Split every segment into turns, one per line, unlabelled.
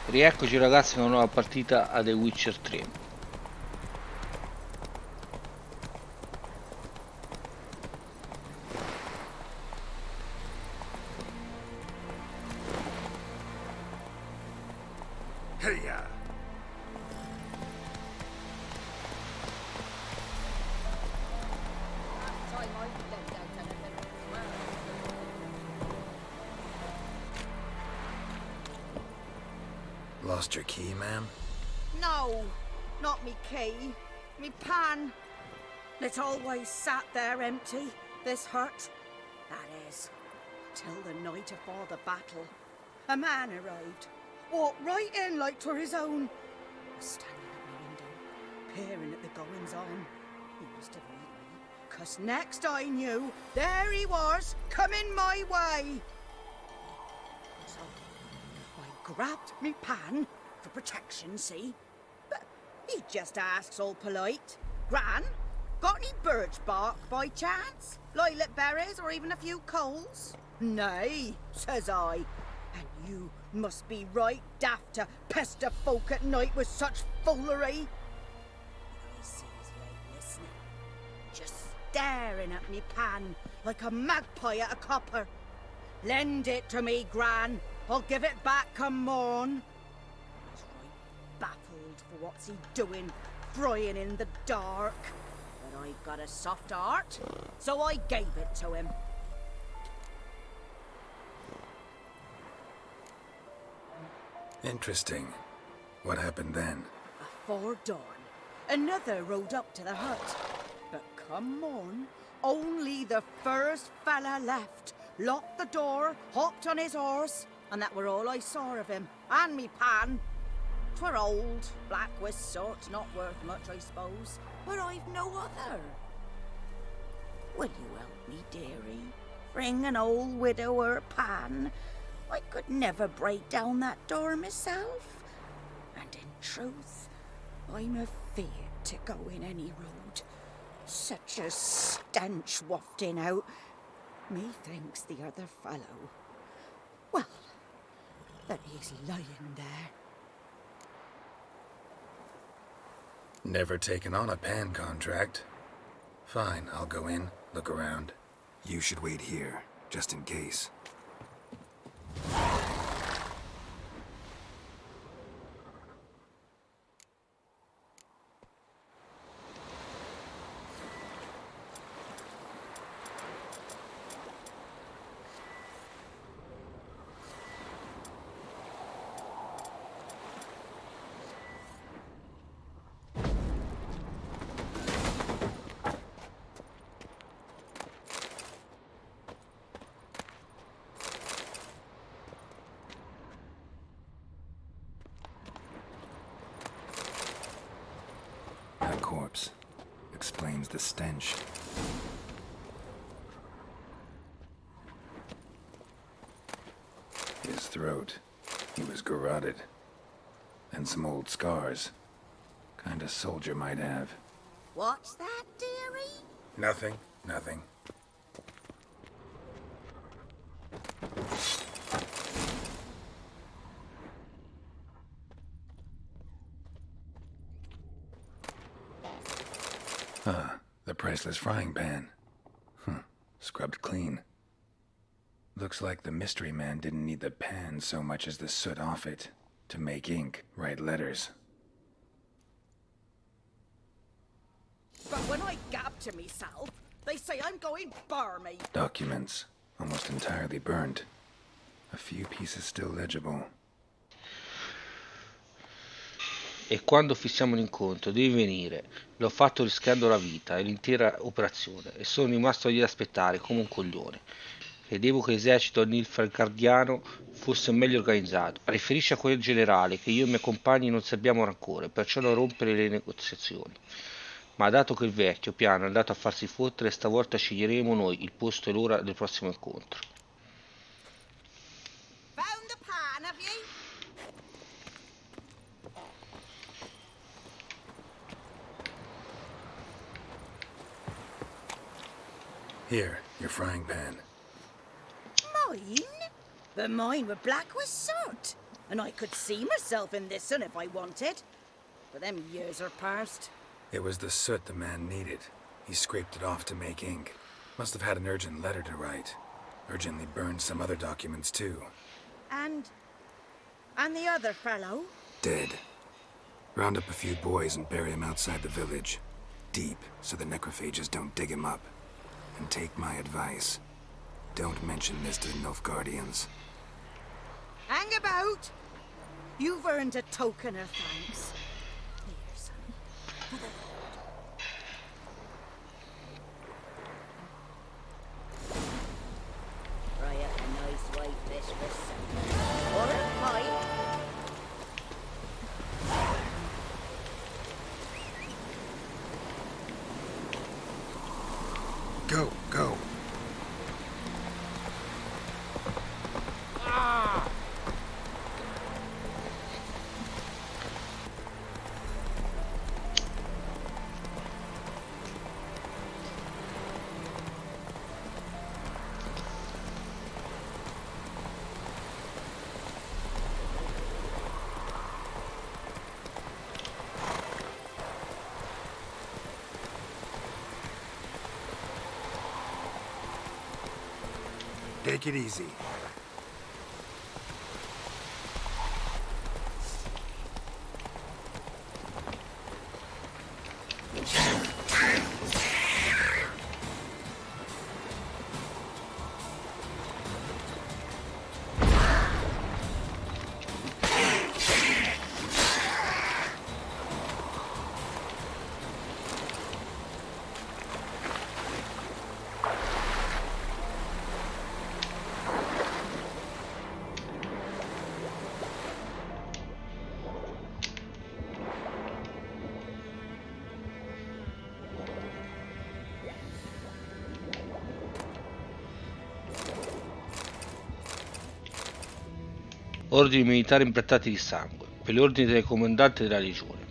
Rieccoci ragazzi con una nuova partita a The Witcher 3.
Lost your key, ma'am?
No, not me key. Me pan. It always sat there empty, this hut. That is, till the night afore the battle. A man arrived, walked right in like 'twere his own. Was standing at my window, peering at the goings-on. He must have met me, 'cause next I knew, there he was, coming my way. So I grabbed me pan for protection, see? But he just asks all polite, Gran, got any birch bark by chance? Lilac berries or even a few coals? Nay, says I. And you must be right daft to pester folk at night with such foolery. I sees he ain't listening, just staring at me pan like a magpie at a copper. Lend it to me, Gran. I'll give it back come morn. He's right baffled for what's he doing, frying in the dark. But I've got a soft heart, so I gave it to him.
Interesting. What happened then?
Afore dawn, another rode up to the hut. But come morn, only the first fella left, locked the door, hopped on his horse, and that were all I saw of him, and me pan. 'Twere old, black with soot, not worth much, I suppose, but I've no other. Will you help me, dearie? Bring an old widower pan. I could never break down that door myself. And in truth, I'm afeard to go in any road. Such a stench wafting out. Methinks the other fellow, well, that he's lying there.
Never taken on a pan contract. Fine, I'll go in, look around. You should wait here, just in case. That corpse explains the stench. His throat, he was garroted. And some old scars. Kind of soldier might have.
What's that, dearie?
Nothing, nothing. The priceless frying pan. Scrubbed clean. Looks like the mystery man didn't need the pan so much as the soot off it to make ink, write letters.
But when I gab to myself, they say I'm going barmy.
Documents, almost entirely burned. A few pieces still legible.
E quando fissiamo l'incontro devi venire. L'ho fatto rischiando la vita e l'intera operazione e sono rimasto lì ad aspettare come un coglione. Credevo che l'esercito nilfgaardiano fosse meglio organizzato. Riferisci a quel generale che io e i miei compagni non sappiamo rancore, perciò non rompere le negoziazioni. Ma dato che il vecchio piano è andato a farsi fottere, stavolta sceglieremo noi il posto e l'ora del prossimo incontro.
Found the pan, have you?
Here, your frying pan.
Mine? But mine were black with soot. And I could see myself in this one if I wanted. But them years are past.
It was the soot the man needed. He scraped it off to make ink. Must have had an urgent letter to write. Urgently burned some other documents too.
And the other fellow?
Dead. Round up a few boys and bury him outside the village. Deep, so the necrophages don't dig him up. And take my advice. Don't mention this to the Nilfgaardians.
Hang about! You've earned a token of thanks. Here, son. For the Lord. Fry up a nice white fish for supper. Or a pie.
Go, go. Take it easy.
Ordini militari imbrattati di sangue, per l'ordine del comandante della legione.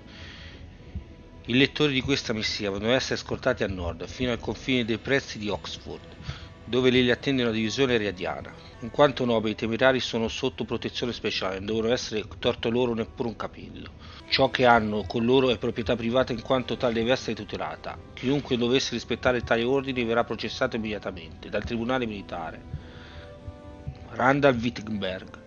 I lettori di questa missiva devono essere scortati a nord, fino al confine dei pressi di Oxford, dove li attende una divisione riadiana. In quanto nobili, i temerari sono sotto protezione speciale, non devono essere torto loro neppure un capello. Ciò che hanno con loro è proprietà privata in quanto tale deve essere tutelata. Chiunque dovesse rispettare tali ordini verrà processato immediatamente dal tribunale militare. Randall Wittenberg.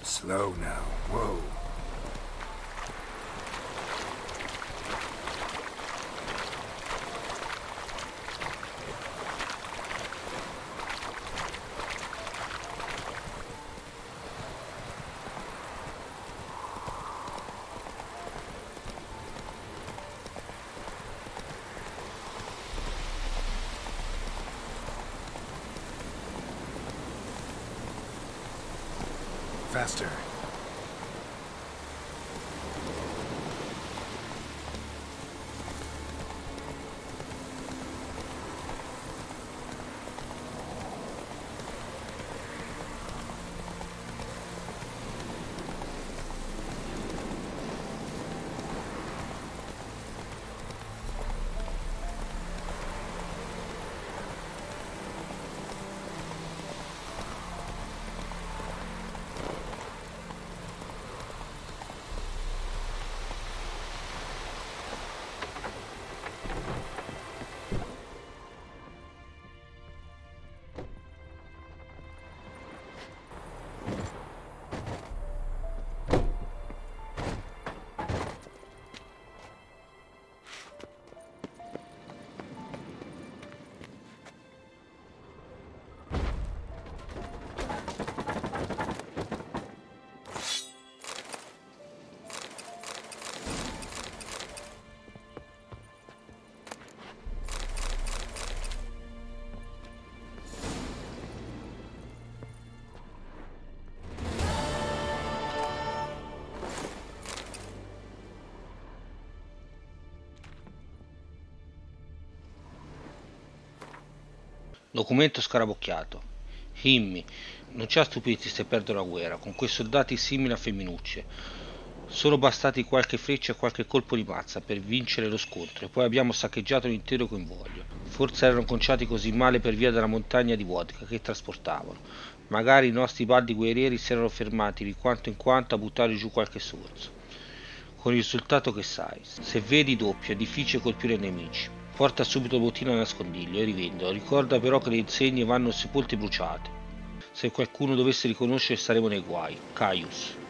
Slow now. Whoa. Faster.
Documento scarabocchiato. Himmi. Non ci ha stupiti se perdono la guerra, con quei soldati simili a femminucce. Sono bastati qualche freccia e qualche colpo di mazza per vincere lo scontro e poi abbiamo saccheggiato l'intero convoglio. Forse erano conciati così male per via della montagna di vodka che trasportavano. Magari i nostri baldi guerrieri si erano fermati di quanto in quanto a buttare giù qualche sorso. Con il risultato che sai, se vedi doppio è difficile colpire i nemici. Porta subito il bottino a nascondiglio e rivendilo. Ricorda però che le insegne vanno sepolte e bruciate. Se qualcuno dovesse riconoscere saremo nei guai. Caius.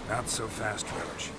Not so fast, Relish.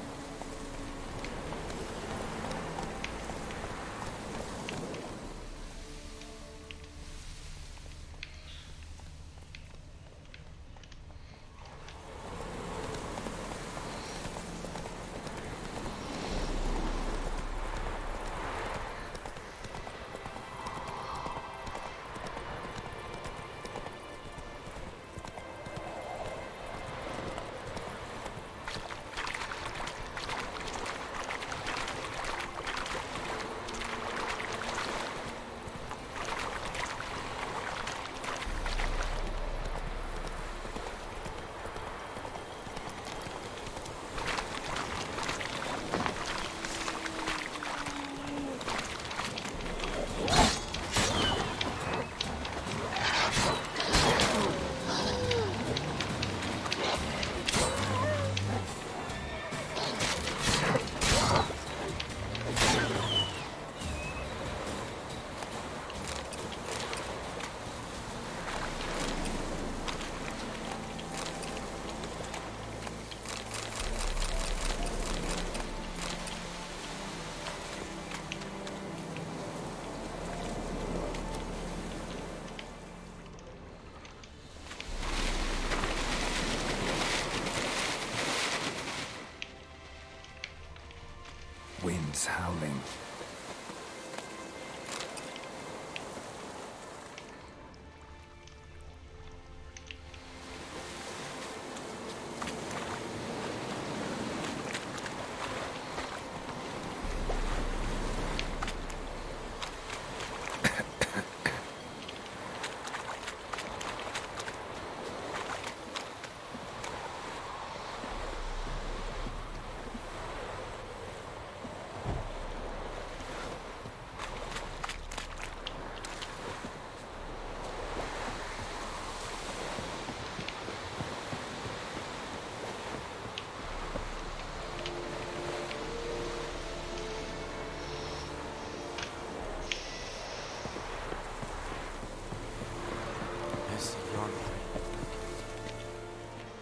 Winds howling.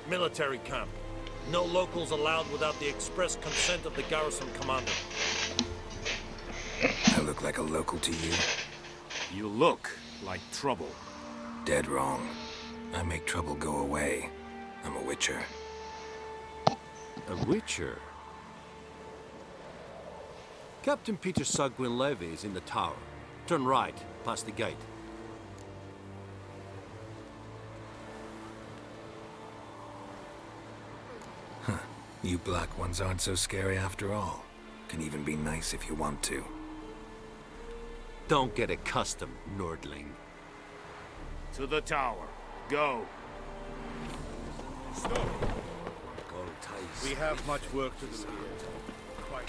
Military camp. No locals allowed without the express consent of the garrison commander.
I look like a local to you?
You look like trouble.
Dead wrong. I make trouble go away. I'm a witcher.
A witcher?
Captain Peter Sagwin Levy is in the tower. Turn right, past the gate.
You black ones aren't so scary after all. Can even be nice if you want to.
Don't get accustomed, Nordling.
To the tower. Go. Stop. We have much work to do here. Quite.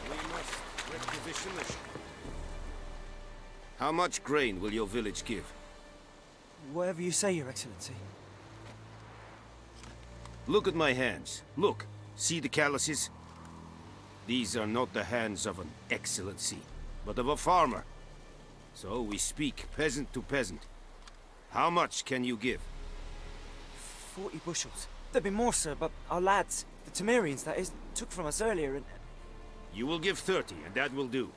We must requisition the ship. How much grain will your village give?
Whatever you say, Your Excellency.
Look at my hands. Look. See the calluses? These are not the hands of an excellency, but of a farmer. So we speak peasant to peasant. How much can you give?
40 bushels. There'd be more, sir, but our lads, the Temerians, that is, took from us earlier and...
You will give 30, and that will do.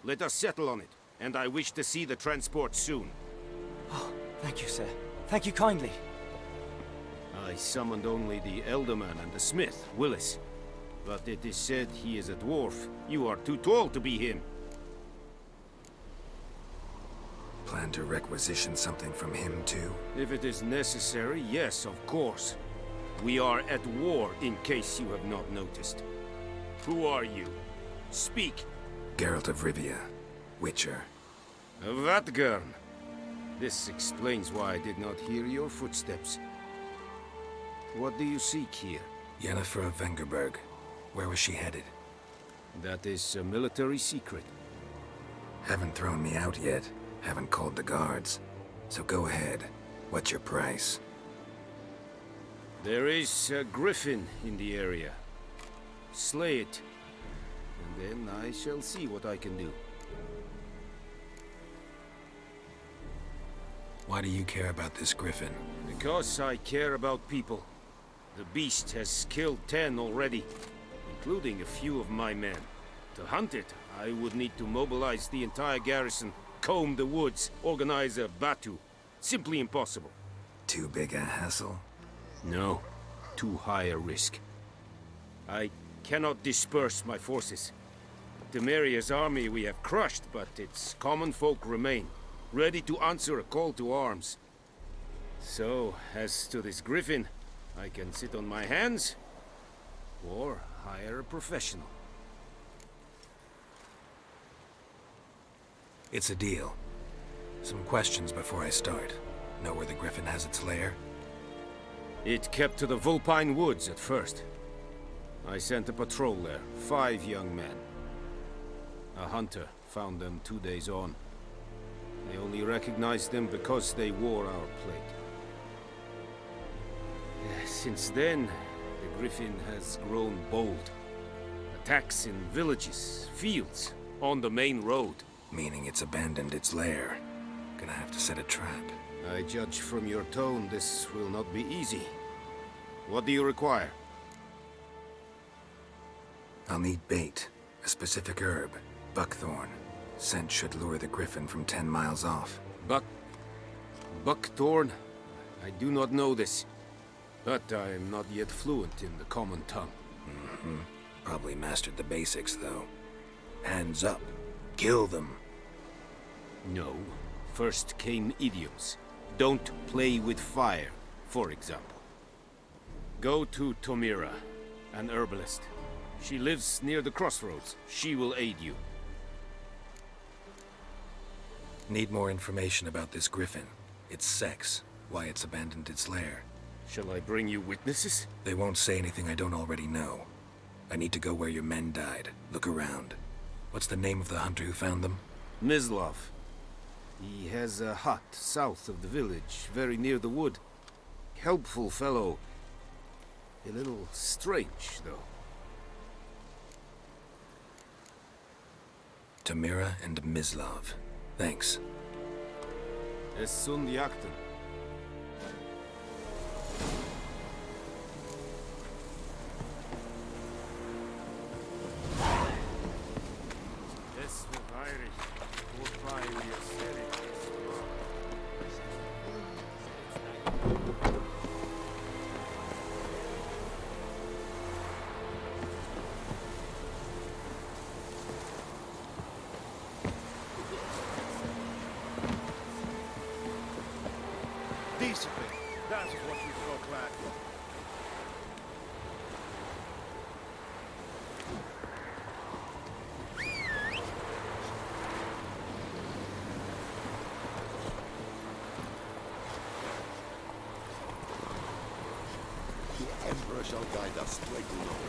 Let us settle on it, and I wish to see the transport soon.
Oh, thank you, sir. Thank you kindly.
I summoned only the Elderman and the smith, Willis. But it is said he is a dwarf. You are too tall to be him.
Plan to requisition something from him, too?
If it is necessary, yes, of course. We are at war, in case you have not noticed. Who are you? Speak.
Geralt of Rivia, Witcher.
Vatgern. This explains why I did not hear your footsteps. What do you seek here?
Yennefer of Vengerberg. Where was she headed?
That is a military secret.
Haven't thrown me out yet. Haven't called the guards. So go ahead. What's your price?
There is a griffin in the area. Slay it, and then I shall see what I can do.
Why do you care about this griffin?
Because I care about people. The beast has killed 10 already, including a few of my men. To hunt it, I would need to mobilize the entire garrison, comb the woods, organize a batu. Simply impossible.
Too big a hassle?
No, too high a risk. I cannot disperse my forces. Temeria's army we have crushed, but its common folk remain, ready to answer a call to arms. So, as to this griffin, I can sit on my hands, or hire a professional.
It's a deal. Some questions before I start. Know where the griffin has its lair?
It kept to the Vulpine Woods at first. I sent a patrol there, 5 young men. A hunter found them 2 days on. I only recognized them because they wore our plate. Since then, the griffin has grown bold. Attacks in villages, fields, on the main road.
Meaning it's abandoned its lair. Gonna have to set a trap.
I judge from your tone this will not be easy. What do you require?
I'll need bait. A specific herb. Buckthorn. Scent should lure the griffin from 10 miles off.
Buckthorn? I do not know this. But I am not yet fluent in the common tongue.
Probably mastered the basics, though. Hands up. Kill them.
No. First came idioms. Don't play with fire, for example. Go to Tomira, an herbalist. She lives near the crossroads. She will aid you.
Need more information about this griffin. Its sex. Why it's abandoned its lair.
Shall I bring you witnesses?
They won't say anything I don't already know. I need to go where your men died. Look around. What's the name of the hunter who found them?
Mislav. He has a hut south of the village, very near the wood. Helpful fellow. A little strange, though.
Tamira and Mislav. Thanks.
Es sunt jakten. Es verweirig. Wobei wir serie.
Emperor shall guide us straight along.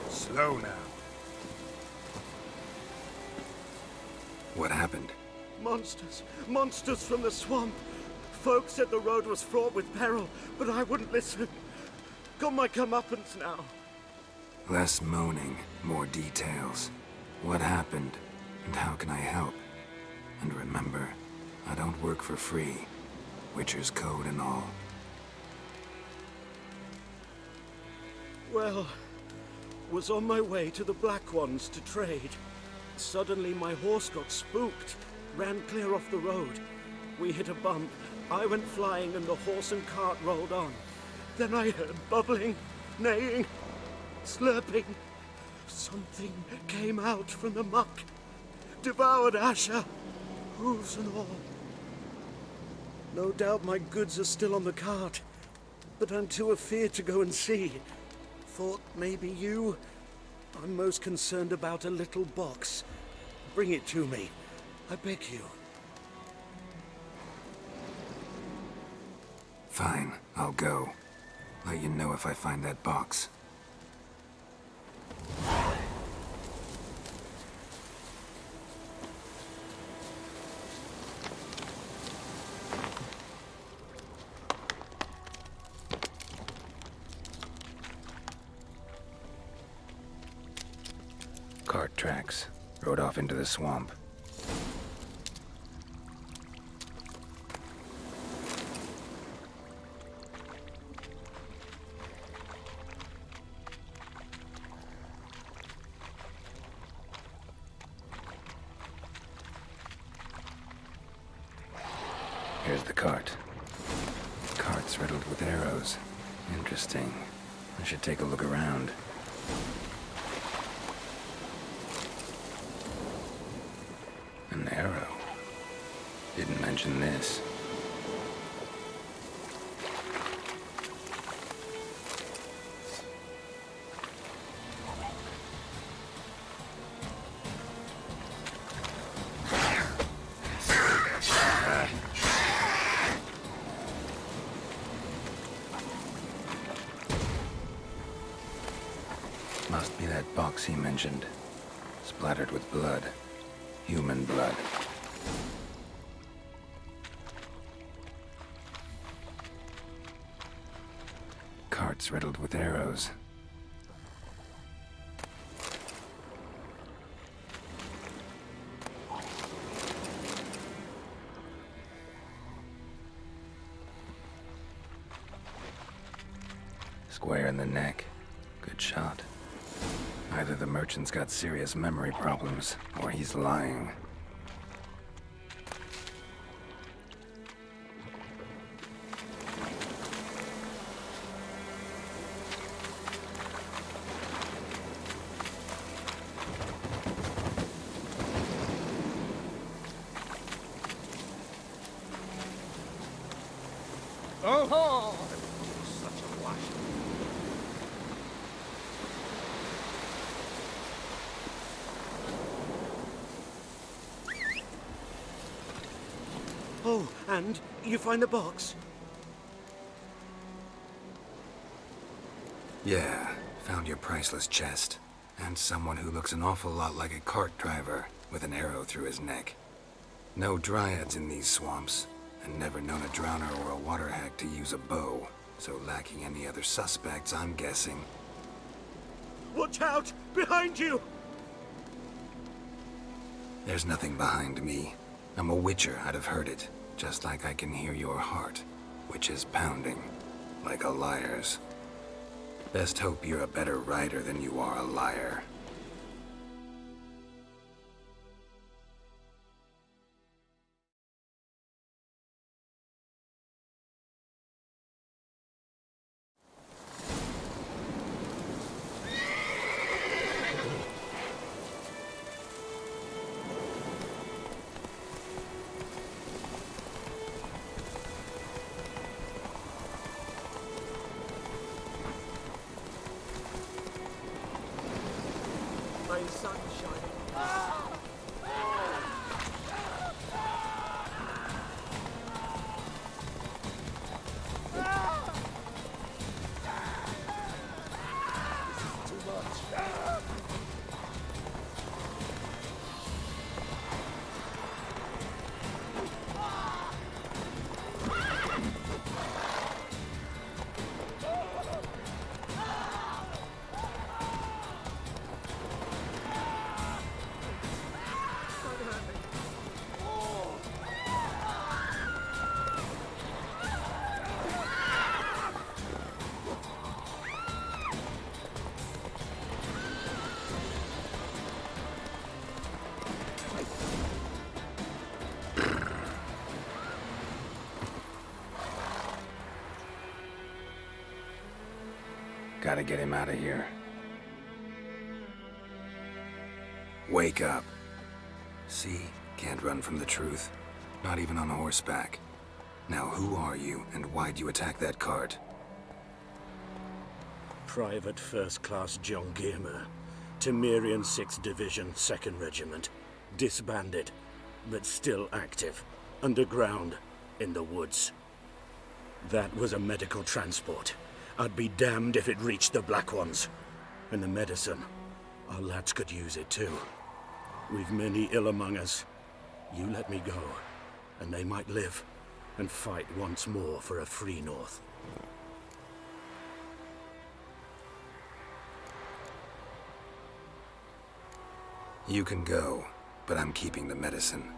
Slow now. What happened?
Monsters! Monsters from the swamp! Folk said the road was fraught with peril, but I wouldn't listen. Got my comeuppance now.
Less moaning, more details. What happened, and how can I help? And remember, I don't work for free. Witcher's code and all.
Well, was on my way to the Black Ones to trade. Suddenly my horse got spooked, ran clear off the road. We hit a bump, I went flying and the horse and cart rolled on. Then I heard bubbling, neighing, slurping. Something came out from the muck, devoured Asher, hooves and all. No doubt my goods are still on the cart, but I'm too afeard to go and see. Thought maybe you. I'm most concerned about a little box. Bring it to me, I beg you.
Fine, I'll go. Let you know if I find that box. Cart tracks. Rode off into the swamp. Here's the cart. Cart's riddled with arrows. Interesting. I should take a look around. An arrow. Didn't mention this. Must be that box he mentioned. Splattered with blood. Human blood. Carts riddled with arrows. Square in the neck. Good shot. Either the merchant's got serious memory problems, or he's lying.
Oh!
Such a wash.
Oh, and you find the box?
Yeah, found your priceless chest. And someone who looks an awful lot like a cart driver, with an arrow through his neck. No dryads in these swamps, and never known a drowner or a water hack to use a bow. So lacking any other suspects, I'm guessing.
Watch out! Behind you!
There's nothing behind me. I'm a witcher, I'd have heard it. Just like I can hear your heart, which is pounding, like a liar's. Best hope you're a better rider than you are a liar. gotta get him out of here. Wake up. See? Can't run from the truth. Not even on horseback. Now who are you, and why'd you attack that cart?
Private First Class John Giermer, Temerian 6th Division, 2nd Regiment. Disbanded, but still active. Underground, in the woods. That was a medical transport. I'd be damned if it reached the Black Ones. And the medicine, our lads could use it too. We've many ill among us. You let me go, and they might live, and fight once more for a free North.
You can go, but I'm keeping the medicine.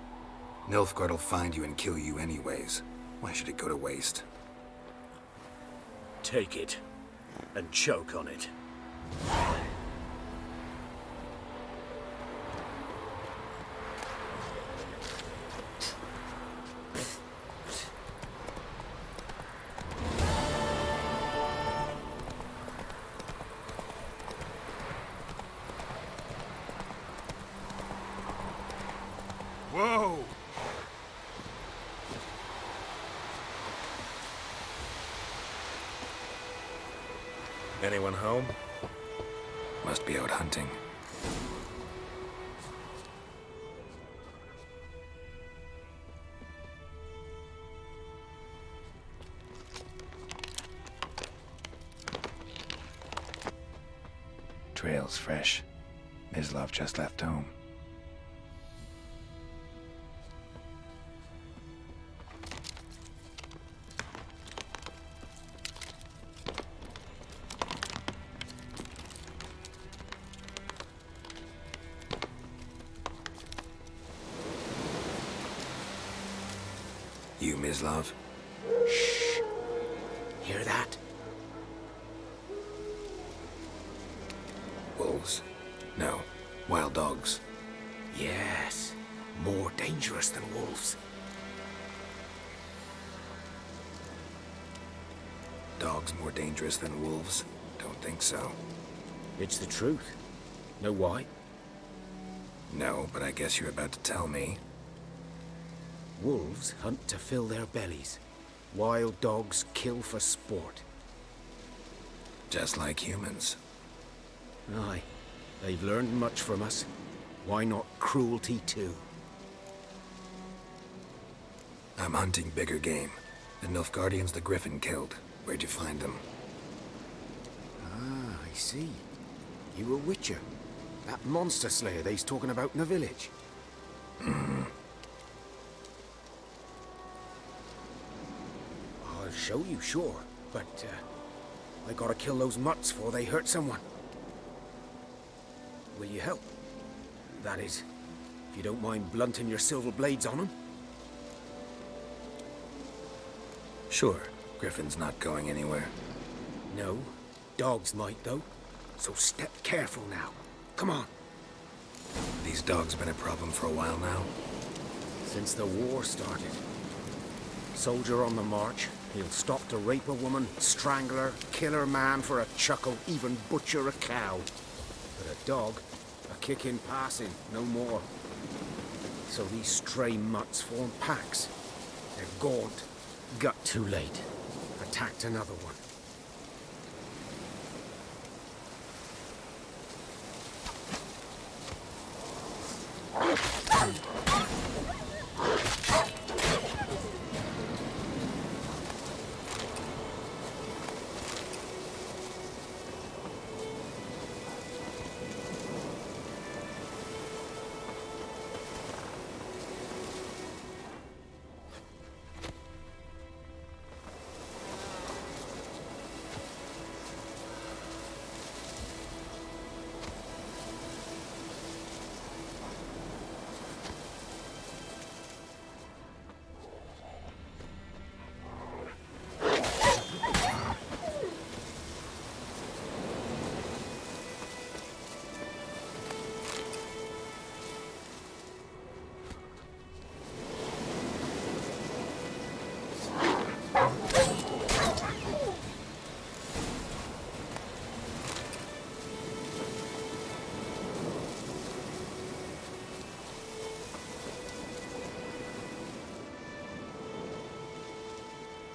Nilfgaard'll find you and kill you anyways. Why should it go to waste?
Take it, and choke on it.
Whoa!
Anyone home? Must be out hunting. Trail's fresh. Mislav just left home. You, Mislav?
Shh! Hear that?
Wolves? No. Wild dogs.
Yes. More dangerous than wolves.
Dogs more dangerous than wolves? Don't think so.
It's the truth. Know why?
No, but I guess you're about to tell me.
Wolves hunt to fill their bellies. Wild dogs kill for sport.
Just like humans.
Aye. They've learned much from us. Why not cruelty too?
I'm hunting bigger game. The Nilfgaardians the Griffin killed. Where'd you find them?
Ah, I see. You a witcher. That monster slayer they's talking about in the village. I'll show you, sure. But, I gotta kill those mutts before they hurt someone. Will you help? That is, if you don't mind blunting your silver blades on them.
Sure. Griffin's not going anywhere.
No, dogs might though. So step careful now. Come on.
These dogs been a problem for a while now.
Since the war started. Soldier on the march, he'll stop to rape a woman, strangle her, kill her man for a chuckle, even butcher a cow. But a dog, a kick in passing, no more. So these stray mutts form packs. They're gaunt. Got too late. Attacked another one.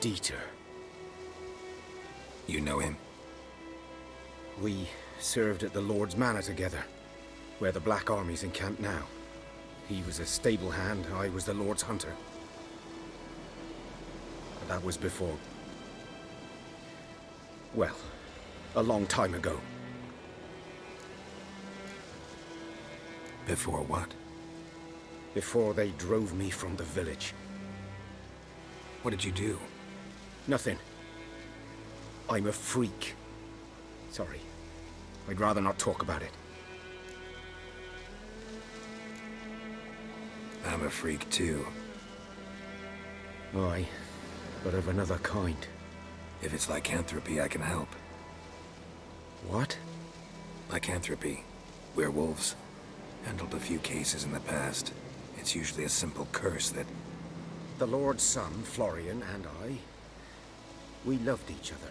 Dieter.
You know him?
We served at the Lord's Manor together, where the Black Army's encamped now. He was a stable hand, I was the Lord's hunter. But that was before... well, a long time ago.
Before what?
Before they drove me from the village.
What did you do?
Nothing. I'm a freak. Sorry. I'd rather not talk about it.
I'm a freak too.
Aye, but of another kind.
If it's lycanthropy, I can help.
What?
Lycanthropy. Werewolves. Handled a few cases in the past. It's usually a simple curse that...
The Lord's son, Florian, and I... we loved each other.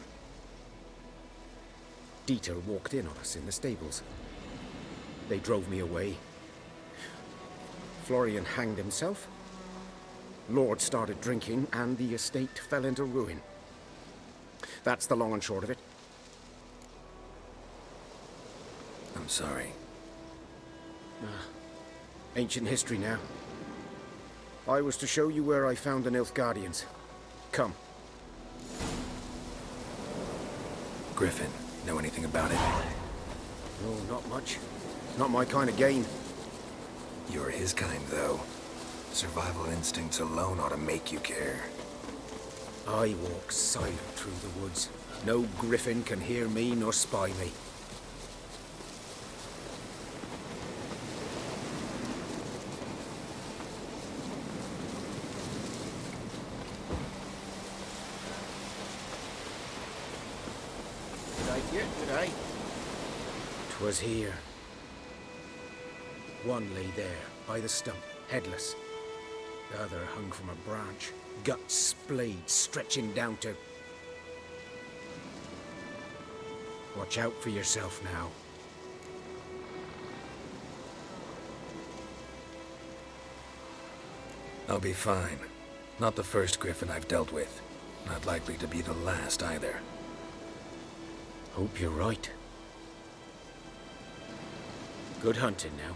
Dieter walked in on us in the stables. They drove me away. Florian hanged himself. Lord started drinking, and the estate fell into ruin. That's the long and short of it.
I'm sorry.
Ancient history now. I was to show you where I found the Nilfgaardians. Come.
Griffin, know anything about it?
No, not much. Not my kind of game.
You're his kind, though. Survival instincts alone ought to make you care.
I walk silent through the woods. No griffin can hear me nor spy me. Did I? 'Twas here. One lay there, by the stump, headless. The other hung from a branch, guts splayed, stretching down to... Watch out for yourself now.
I'll be fine. Not the first griffin I've dealt with. Not likely to be the last either.
Hope you're right. Good hunting now.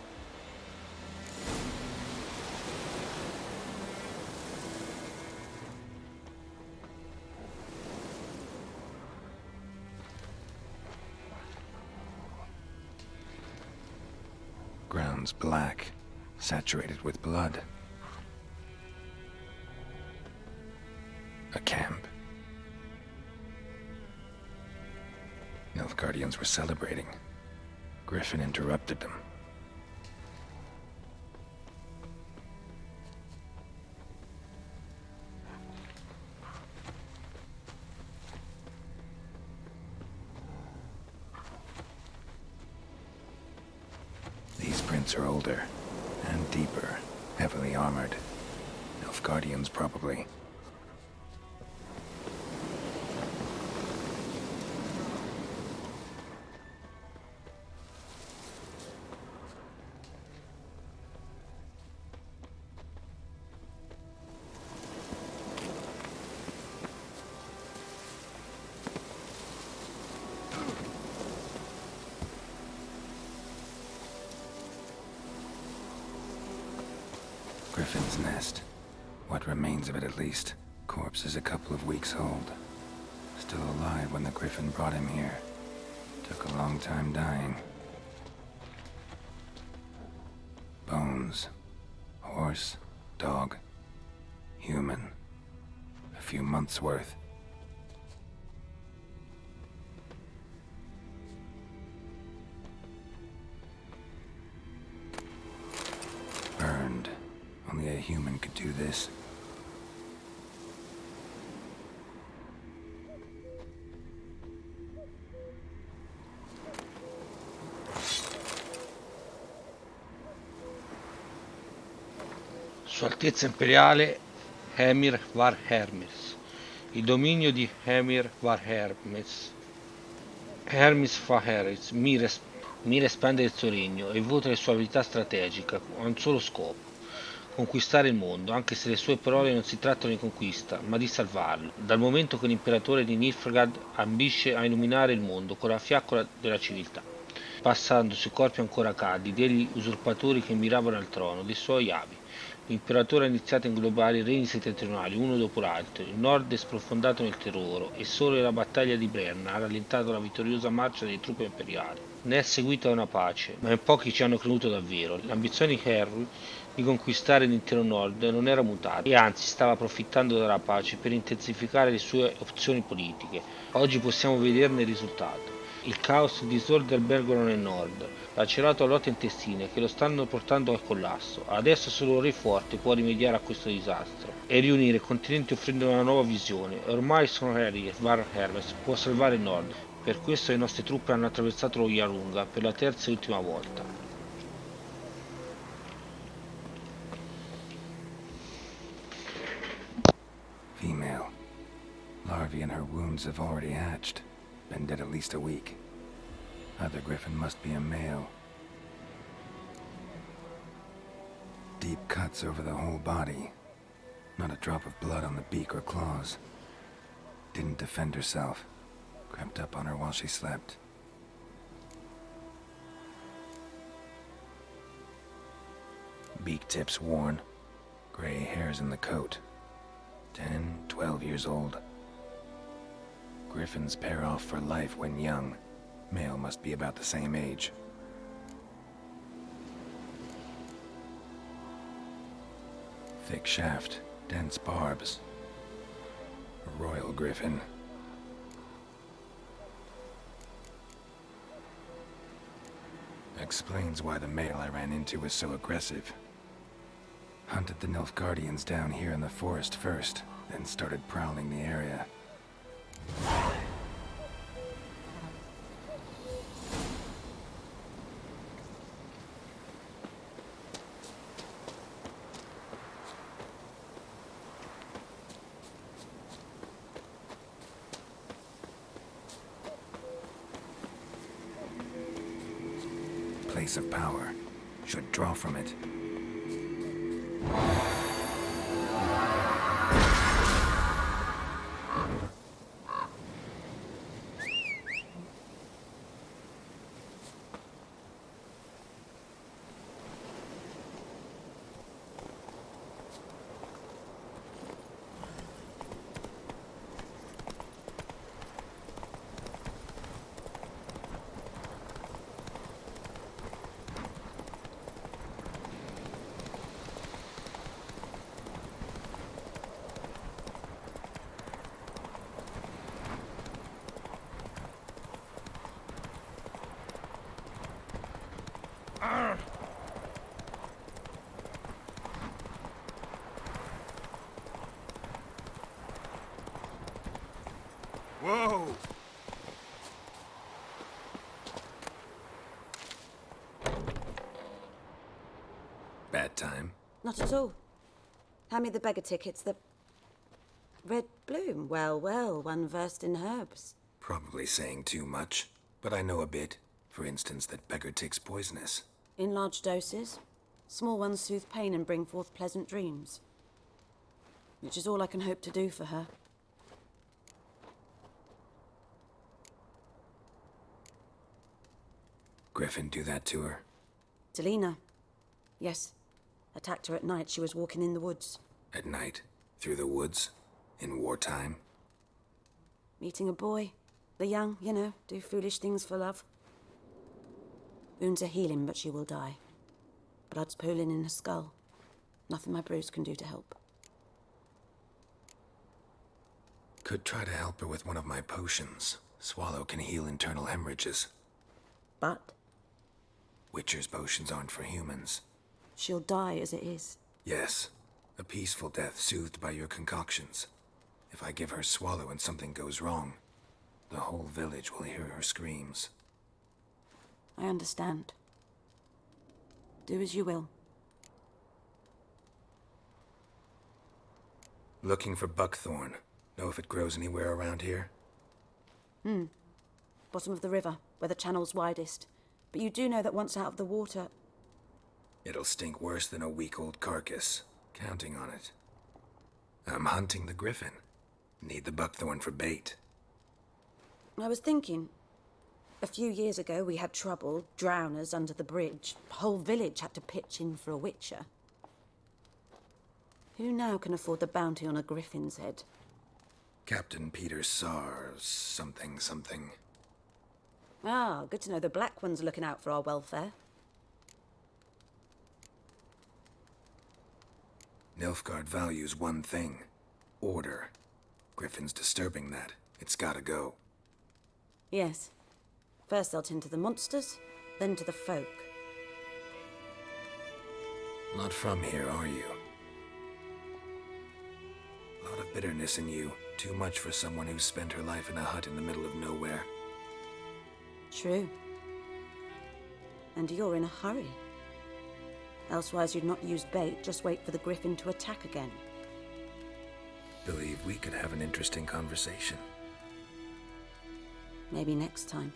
Ground's black, saturated with blood. A camp. Nilfgaardians were celebrating. Griffin interrupted them. These prints are older and deeper, heavily armored. Nilfgaardians, probably. Griffin's nest. What remains of it, at least. Corpse is a couple of weeks old. Still alive when the griffin brought him here. Took a long time dying. Bones. Horse. Dog. Human. A few months' worth. Burned. Only a human could do this.
Sua Altezza Imperiale Emir var Hermes. Il dominio di Emir var Hermes. Hermes fa Hermes, mira espandere il suo regno e vota le sue abilità strategiche a un solo scopo: conquistare il mondo, anche se le sue parole non si trattano di conquista, ma di salvarlo, dal momento che l'imperatore di Nilfgaard ambisce a illuminare il mondo con la fiaccola della civiltà, passando sui corpi ancora caldi degli usurpatori che miravano al trono dei suoi avi. L'imperatore ha iniziato a inglobare i regni settentrionali uno dopo l'altro, il nord è sprofondato nel terrore e solo la battaglia di Brenna ha rallentato la vittoriosa marcia delle truppe imperiali. Ne è seguita una pace, ma in pochi ci hanno creduto davvero. L'ambizione di Harry di conquistare l'intero nord non era mutata e anzi stava approfittando della pace per intensificare le sue opzioni politiche. Oggi possiamo vederne il risultato. Il caos e il disordine albergano nel nord, lacerato a lotte intestine che lo stanno portando al collasso. Adesso solo un re forte può rimediare a questo disastro e riunire i continenti offrendo una nuova visione. Ormai sono Harry e Var Hermes può salvare il nord. Per questo le nostre truppe hanno attraversato lo Yarunga per la terza e ultima volta.
Female. Larvae in her wounds have already hatched. Been dead at least a week. Other griffin must be a male. Deep cuts over the whole body. Not a drop of blood on the beak or claws. Didn't defend herself. Crept up on her while she slept. Beak tips worn. Gray hairs in the coat. 10, 12 years old. Griffins pair off for life when young. Male must be about the same age. Thick shaft, dense barbs. A royal griffin. Explains why the male I ran into was so aggressive. Hunted the Nilfgaardians down here in the forest first, then started prowling the area. Place of power. Should draw from it.
Whoa!
Bad time.
Not at all. Hand me the beggar tickets, the... Red bloom. Well, well, one versed in herbs.
Probably saying too much, but I know a bit. For instance, that beggar tick's poisonous.
In large doses. Small ones soothe pain and bring forth pleasant dreams. Which is all I can hope to do for her.
Griffin do that to her?
Delina. Yes. Attacked her at night. She was walking in the woods.
At night? Through the woods? In wartime?
Meeting a boy. The young, you know, do foolish things for love. Wounds are healing, but she will die. Blood's pooling in her skull. Nothing my bruise can do to help.
Could try to help her with one of my potions. Swallow can heal internal hemorrhages.
But
Witcher's potions aren't for humans.
she'll die as it is.
Yes. A peaceful death soothed by your concoctions. If I give her Swallow and something goes wrong, the whole village will hear her screams.
I understand. Do as you will.
Looking for buckthorn. Know if it grows anywhere around here?
Bottom of the river, where the channel's widest. But you do know that once out of the water...
It'll stink worse than a week-old carcass. Counting on it. I'm hunting the griffin. Need the buckthorn for bait.
I was thinking, a few years ago we had trouble, drowners under the bridge. The whole village had to pitch in for a witcher. Who now can afford the bounty on a griffin's head?
Captain Peter Sars, something.
Ah, good to know the Black One's looking out for our welfare.
Nilfgaard values one thing. Order. Griffin's disturbing that. It's gotta go.
Yes. First they'll tend to the monsters, then to the folk.
Not from here, are you? A lot of bitterness in you. Too much for someone who's spent her life in a hut in the middle of nowhere.
True. And you're in a hurry. Elsewise you'd not use bait, just wait for the griffin to attack again.
Believe we could have an interesting conversation.
Maybe next time.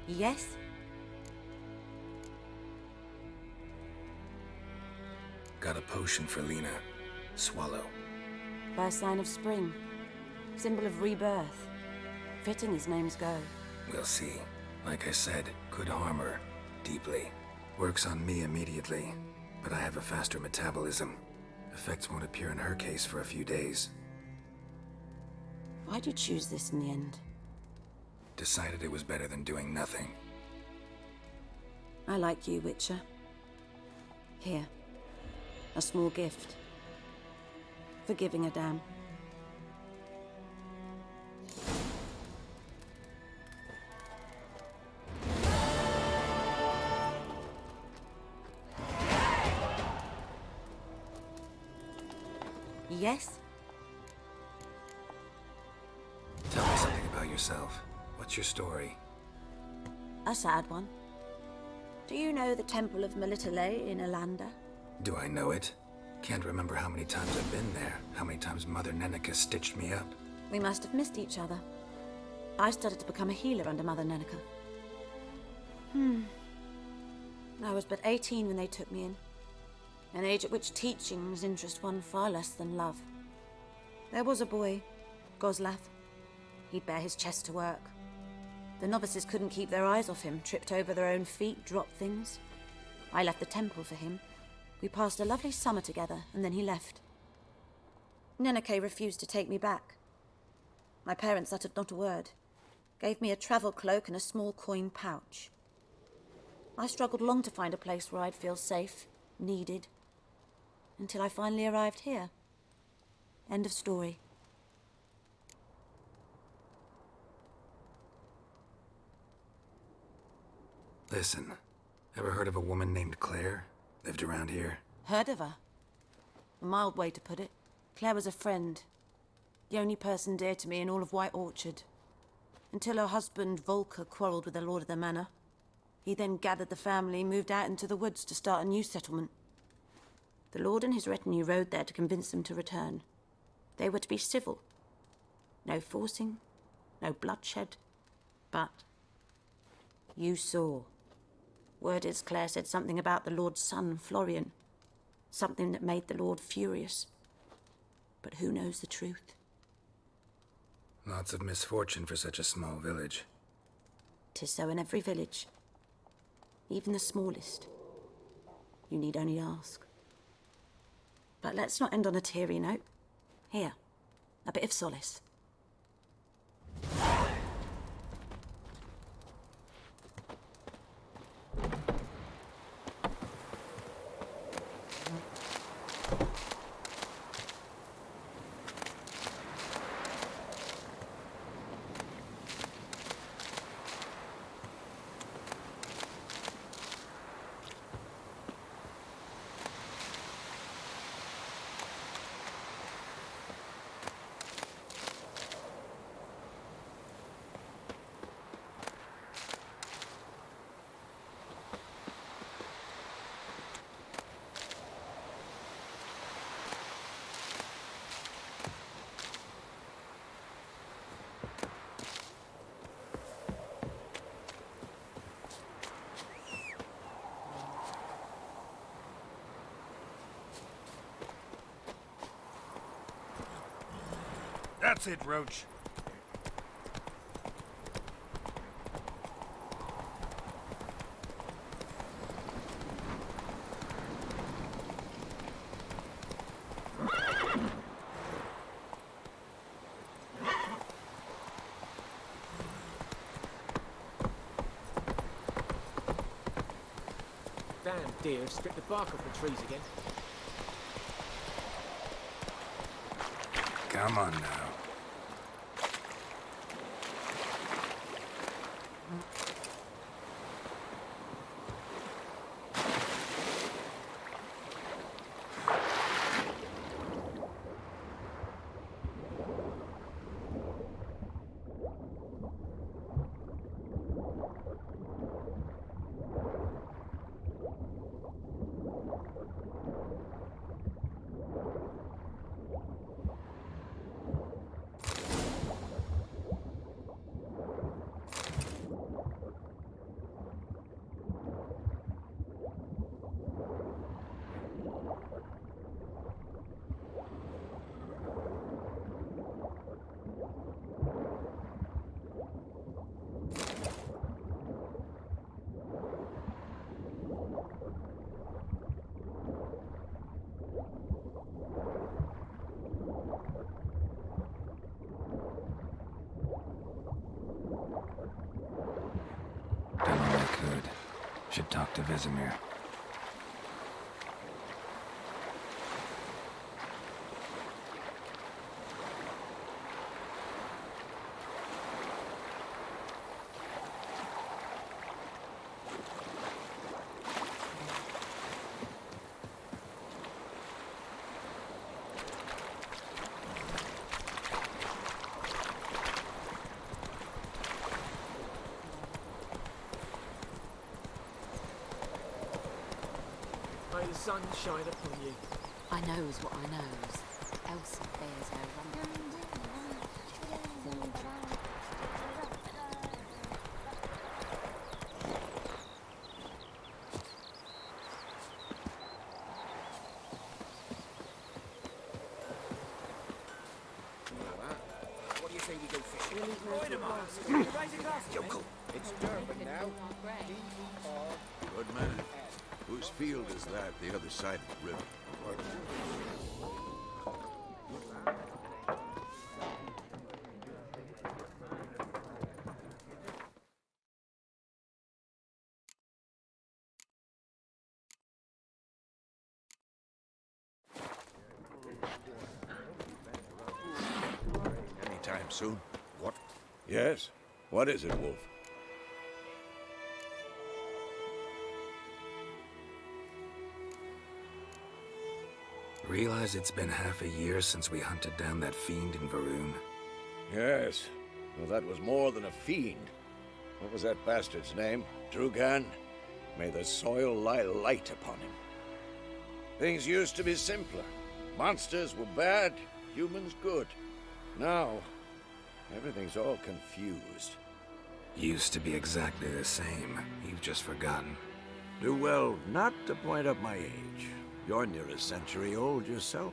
Yes?
Got a potion for Lena. Swallow.
First sign of spring. Symbol of rebirth. Fitting his names go.
We'll see. Like I said, could harm her. Deeply. Works on me immediately. But I have a faster metabolism. Effects won't appear in her case for a few days.
Why'd you choose this in the end?
Decided it was better than doing nothing.
I like you, Witcher. Here. A small gift. For giving a damn. Yes?
Tell me something about yourself. What's your story?
A sad one. Do you know the Temple of Melitele in Alanda?
Do I know it? Can't remember how many times I've been there. How many times Mother Neneka stitched me up.
We must have missed each other. I started to become a healer under Mother Neneka. I was but 18 when they took me in. An age at which teachings interest one far less than love. There was a boy, Goslav. He'd bare his chest to work. The novices couldn't keep their eyes off him, tripped over their own feet, dropped things. I left the temple for him. We passed a lovely summer together, and then he left. Neneke refused to take me back. My parents uttered not a word. Gave me a travel cloak and a small coin pouch. I struggled long to find a place where I'd feel safe, needed, until I finally arrived here. End of story.
Listen, ever heard of a woman named Claire? Lived around here?
Heard of her? A mild way to put it. Claire was a friend. The only person dear to me in all of White Orchard. Until her husband, Volker, quarreled with the lord of the manor. He then gathered the family, moved out into the woods to start a new settlement. The lord and his retinue rode there to convince them to return. They were to be civil. No forcing, no bloodshed. But you saw. Word is Claire said something about the lord's son, Florian. Something that made the lord furious. But who knows the truth?
Lots of misfortune for such a small village.
'Tis so in every village. Even the smallest. You need only ask. But let's not end on a teary note. Here, a bit of solace.
That's it, Roach.
Damn deer, stripped the bark off the trees again.
Come on now. Done all I could. Should talk to Vesemir.
May the sun shine upon you.
I knows what I knows. Elsa bears her rumble.
What do you say we go fishing?
Yokel.
It's Durban now.
Good man. Whose field is that, the other side of the river? Anytime soon?
What?
Yes. What is it, Wolf?
Realize it's been half a year since we hunted down that fiend in Varun?
Yes. Well, that was more than a fiend. What was that bastard's name? Drugan? May the soil lie light upon him. Things used to be simpler. Monsters were bad, humans good. Now, everything's all confused.
Used to be exactly the same. You've just forgotten.
Do well not to point up my age. You're near a century old yourself.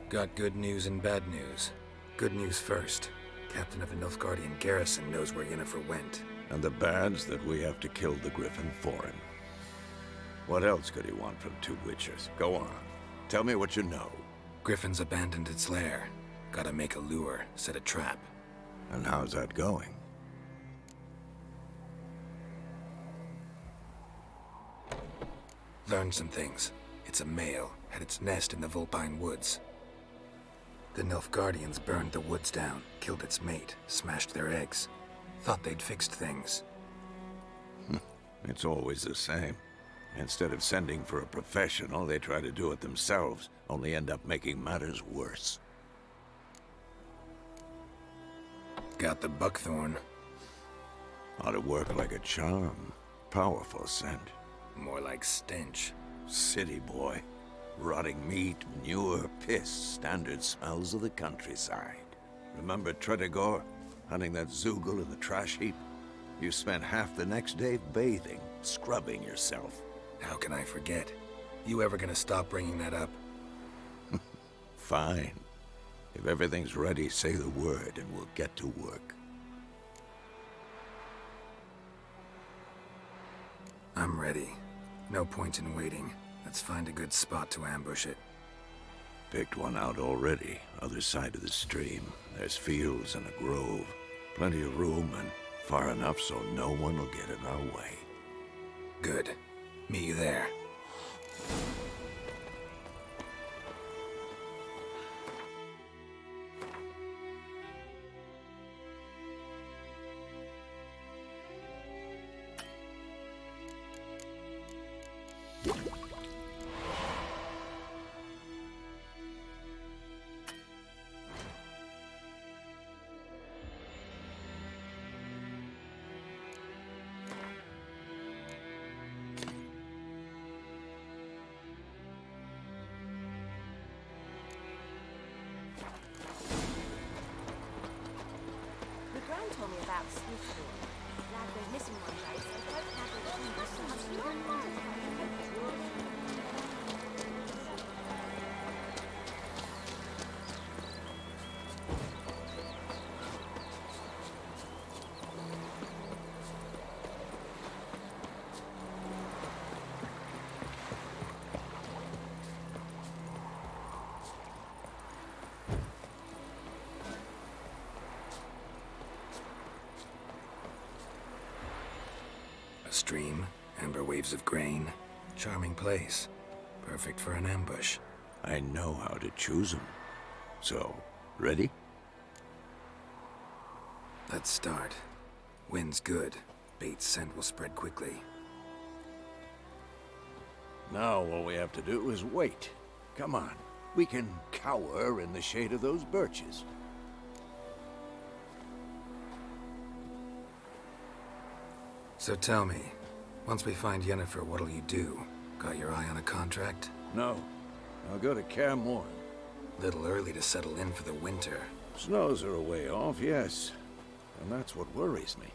Got good news and bad news. Good news first. Captain of the Nilfgaardian garrison knows where Yennefer went.
And the bad's that we have to kill the Griffin for him. What else could he want from two witchers? Go on. Tell me what you know.
Griffin's abandoned its lair. Gotta make a lure, set a trap.
And how's that going?
Learned some things. It's a male, had its nest in the Vulpine Woods. The Nilfgaardians burned the woods down, killed its mate, smashed their eggs. Thought they'd fixed things.
It's always the same. Instead of sending for a professional, they try to do it themselves, only end up making matters worse.
Got the buckthorn.
Ought to work like a charm. Powerful scent.
More like stench.
City boy. Rotting meat, manure, piss, standard smells of the countryside. Remember Tretogor? Hunting that Zoogle in the trash heap? You spent half the next day bathing, scrubbing yourself.
How can I forget? You ever gonna stop bringing that up?
Fine. If everything's ready, say the word and we'll get to work.
I'm ready. No point in waiting. Let's find a good spot to ambush it.
Picked one out already, other side of the stream. There's fields and a grove. Plenty of room and far enough so no one will get in our way.
Good. Meet you there.
Told me about Smith's lad goes missing one day, so I don't have the key so much you don't know.
A stream, amber waves of grain. Charming place. Perfect for an ambush.
I know how to choose them. So, ready?
Let's start. Wind's good. Bait's scent will spread quickly.
Now all we have to do is wait. Come on. We can cower in the shade of those birches.
So tell me, once we find Yennefer, what'll you do? Got your eye on a contract?
No. I'll go to Kaer Morhen.
Little early to settle in for the winter.
Snows are a way off, yes. And that's what worries me.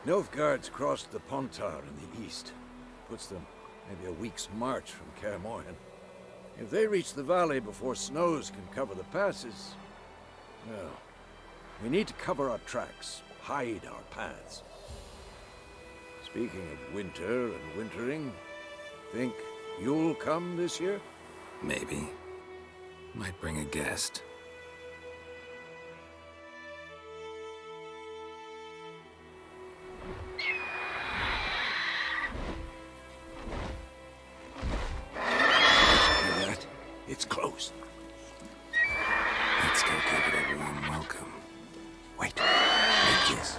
Nilfgaard's crossed the Pontar in the east. Puts them maybe a week's march from Kaer Morhen. If they reach the valley before snows can cover the passes, well, we need to cover our tracks, hide our paths. Speaking of winter and wintering, think you'll come this year?
Maybe. Might bring a guest.
Hear that? It's close.
Let's go give it a warm welcome.
Wait. Take this.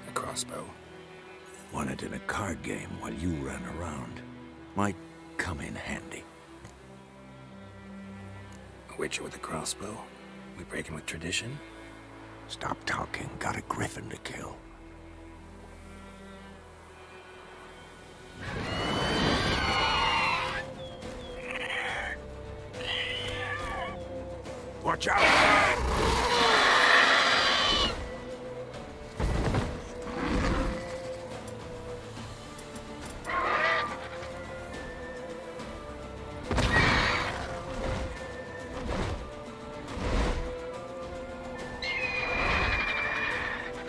A crossbow.
Won it in a card game while you ran around. Might come in handy.
A witcher with a crossbow? We breaking with tradition?
Stop talking. Got a griffin to kill. Watch out!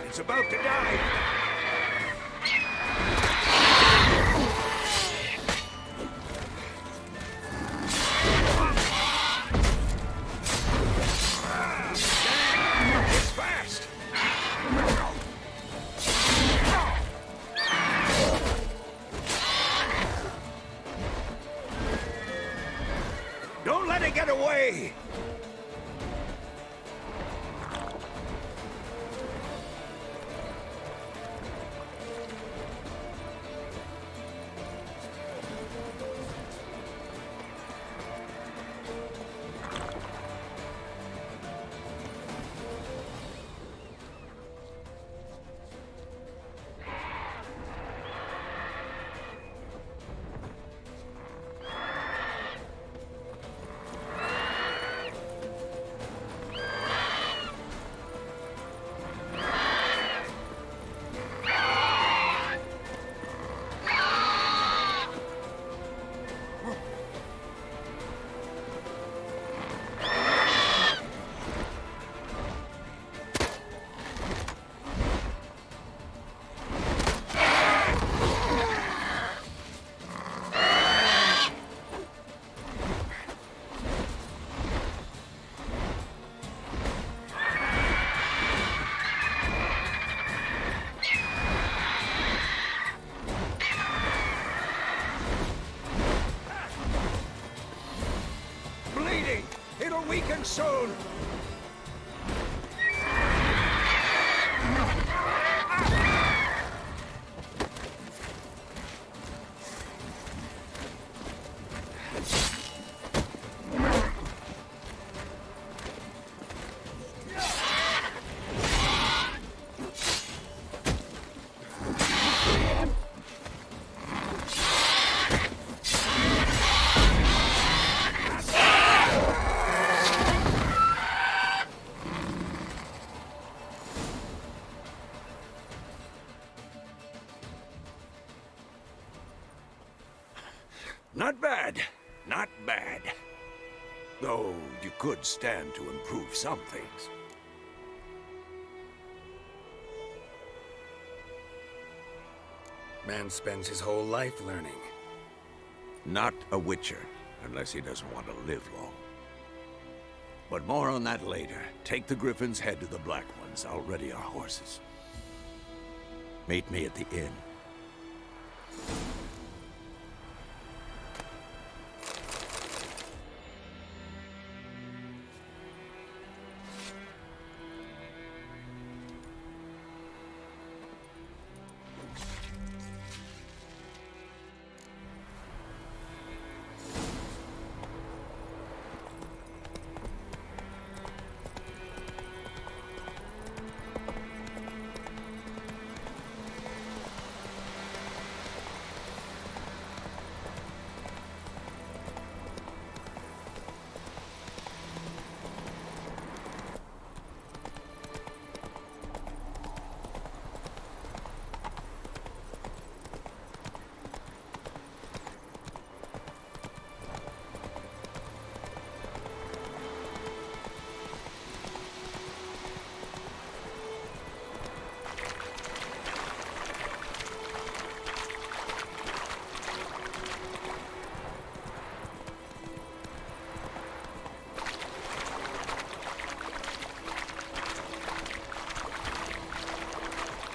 It's about to die! It's fast! Don't let it get away! down! Not bad. Not bad. Though you could stand to improve some things.
Man spends his whole life learning.
Not a witcher, unless he doesn't want to live long. But more on that later. Take the Griffin's head to the Black Ones. I'll ready our horses. Meet me at the inn.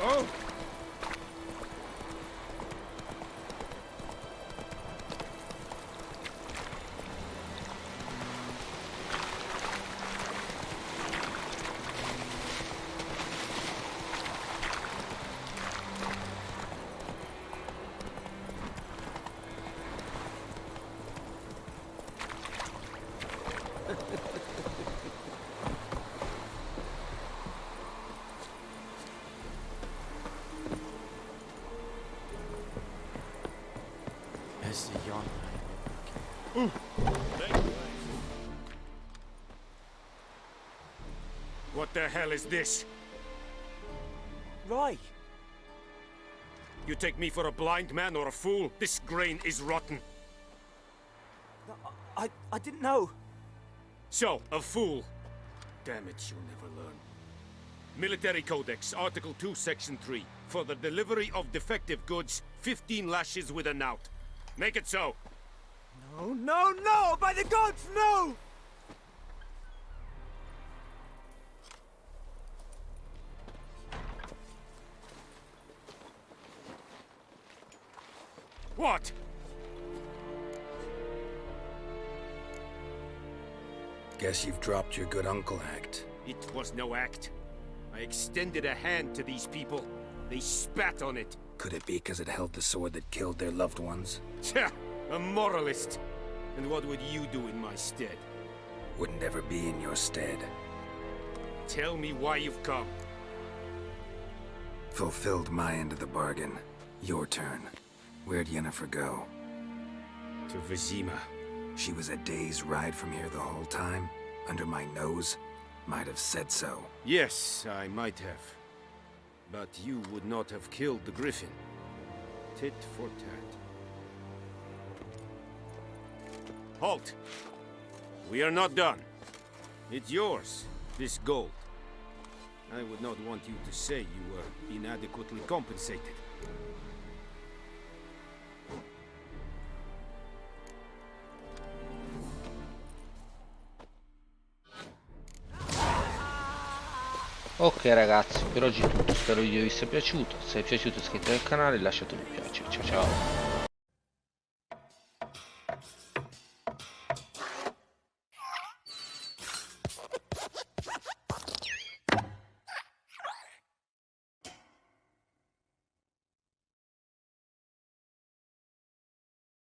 Oh! What the hell is this?
Right.
You take me for a blind man or a fool? This grain is rotten.
I didn't know.
So, a fool. Damn it, you'll never learn. Military Codex, Article 2, Section 3. For the delivery of defective goods, 15 lashes with a knout. Make it so.
No, no, no! By the gods, no!
What?
Guess you've dropped your good uncle act.
It was no act. I extended a hand to these people. They spat on it.
Could it be because it held the sword that killed their loved ones?
Tja, a moralist. And what would you do in my stead?
Wouldn't ever be in your stead.
Tell me why you've come.
Fulfilled my end of the bargain. Your turn. Where'd Yennefer go?
To Vizima.
She was a day's ride from here the whole time? Under my nose? Might have said so.
Yes, I might have. But you would not have killed the Griffin. Tit for tat. Halt! We are not done. It's yours, this gold. I would not want you to say you were inadequately compensated.
Ok ragazzi, per oggi è tutto, spero il video vi sia piaciuto. Se vi è piaciuto iscrivetevi al canale e lasciate un mi piace. Ciao ciao.